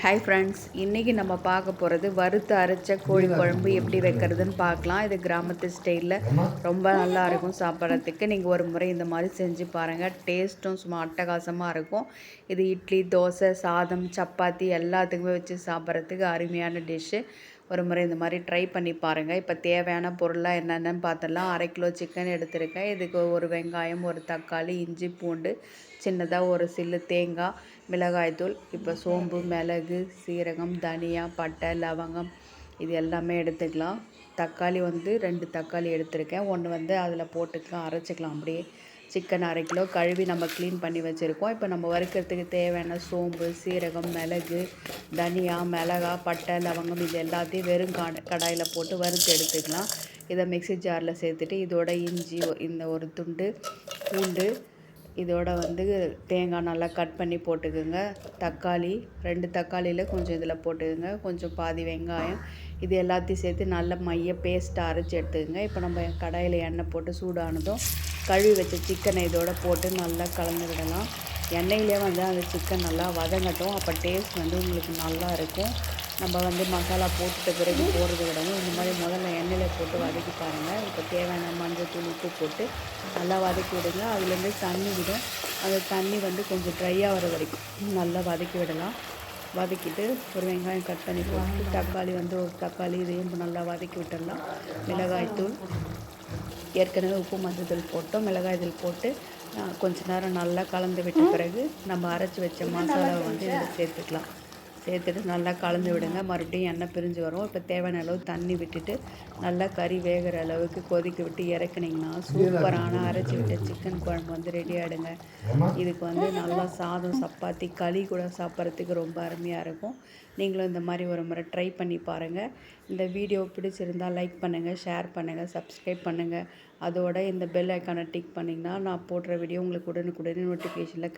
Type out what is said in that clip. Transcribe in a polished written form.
Hi friends, இன்றைக்கி நம்ம பார்க்க போகிறது வறுத்து அரைச்ச கோழி குழம்பு எப்படி வைக்கிறதுன்னு பார்க்கலாம். இது கிராமத்து ஸ்டைலில் ரொம்ப நல்லாயிருக்கும் சாப்பிட்றதுக்கு. நீங்கள் ஒரு முறை இந்த மாதிரி செஞ்சு பாருங்கள். டேஸ்ட்டும் சும்மா அட்டகாசமாக இருக்கும். இது இட்லி, தோசை, சாதம், சப்பாத்தி எல்லாத்துக்குமே வச்சு சாப்பிட்றதுக்கு அருமையான டிஷ்ஷு. ஒரு முறை இந்த மாதிரி ட்ரை பண்ணி பாருங்கள். இப்போ தேவையான பொருளாக என்னென்னு பார்த்துடலாம். 1/2 கிலோ சிக்கன் எடுத்திருக்கேன். இதுக்கு ஒரு வெங்காயம், ஒரு தக்காளி, இஞ்சி, பூண்டு, சின்னதாக ஒரு சில்லு தேங்காய், மிளகாய்த்தூள், இப்போ சோம்பு, மிளகு, சீரகம், தனியா, பட்டை, லவங்கம் இது எல்லாமே எடுத்துக்கலாம். தக்காளி 2 தக்காளி எடுத்திருக்கேன். ஒன்று அதில் போட்டுக்கலாம், அரைச்சிக்கலாம். அப்படியே சிக்கன் 1/2 கிலோ கழுவி நம்ம க்ளீன் பண்ணி வச்சுருக்கோம். இப்போ நம்ம வறுக்கிறதுக்கு தேவையான சோம்பு, சீரகம், மிளகு, தனியா, மிளகாய், பட்டை, லவங்கம் இது எல்லாத்தையும் வெறும் கடாயில் போட்டு வறுத்து எடுத்துக்கலாம். இதை மிக்ஸி ஜாரில் சேர்த்துட்டு இதோட இஞ்சி இந்த ஒரு துண்டு, பூண்டு, இதோட தேங்காய் நல்லா கட் பண்ணி போட்டுக்குங்க. தக்காளி 2 தக்காளியில் கொஞ்சம் இதில் போட்டுக்குங்க. கொஞ்சம் பாதி வெங்காயம் இது எல்லாத்தையும் சேர்த்து நல்ல மைய பேஸ்ட்டாக அரைச்சி எடுத்துக்கோங்க. இப்போ நம்ம கடாயில் எண்ணெய் போட்டு சூடானதும் கழுவி வச்ச சிக்கனை இதோட போட்டு நல்லா கலந்து விடலாம். எண்ணெயிலே அந்த சிக்கன் நல்லா வதங்கட்டும். அப்போ டேஸ்ட் உங்களுக்கு நல்லா இருக்கும். நம்ம மசாலா போட்டுட்ட பிறகு போடுறது விடணும். இந்த மாதிரி முதல்ல எண்ணெயில் போட்டு வதக்கி பாருங்கள். இப்போ தேவையான மஞ்சள் தூள், உப்பு போட்டு நல்லா வதக்கி விடுங்க. அதுலேருந்து தண்ணி விடும். அந்த தண்ணி கொஞ்சம் ட்ரையாக வர வரைக்கும் நல்லா வதக்கி விடலாம். வதக்கிட்டு ஒரு வெங்காயம் கட் பண்ணி போட்டு தக்காளி ஒரு தக்காளி இதையும் நல்லா வதக்கி விட்டுடலாம். மிளகாய்த்தூள் ஏற்கனவே உப்பு மஞ்சள் போட்டோம். மிளகாய் தூள் போட்டு கொஞ்ச நேரம் நல்லா கலந்து விட்ட பிறகு நம்ம அரைச்சி வச்ச மசாலாவை இதில் சேர்த்துக்கலாம். சேர்த்துட்டு நல்லா கலந்து விடுங்க. மறுபடியும் எண்ணெய் பிரிஞ்சு வரும். இப்போ தேவையான அளவு தண்ணி விட்டுட்டு நல்லா கறி வேகிற அளவுக்கு கொதிக்க விட்டு இறக்குனிங்கன்னா சூப்பரான அரைச்சி விட்ட சிக்கன் குழம்பு ரெடி ஆகிடுங்க. இதுக்கு நல்லா சாதம், சப்பாத்தி, களி கூட சாப்பிட்றதுக்கு ரொம்ப அருமையாக இருக்கும். நீங்களும் இந்த மாதிரி ஒரு முறை ட்ரை பண்ணி பாருங்கள். இந்த வீடியோ பிடிச்சிருந்தால் லைக் பண்ணுங்கள், ஷேர் பண்ணுங்கள், சப்ஸ்கிரைப் பண்ணுங்கள். அதோட இந்த பெல் ஐக்கானை டிக் பண்ணிங்கன்னா நான் போடுற வீடியோ உங்களுக்கு உடனுக்குடனே நோட்டிஃபிகேஷனில்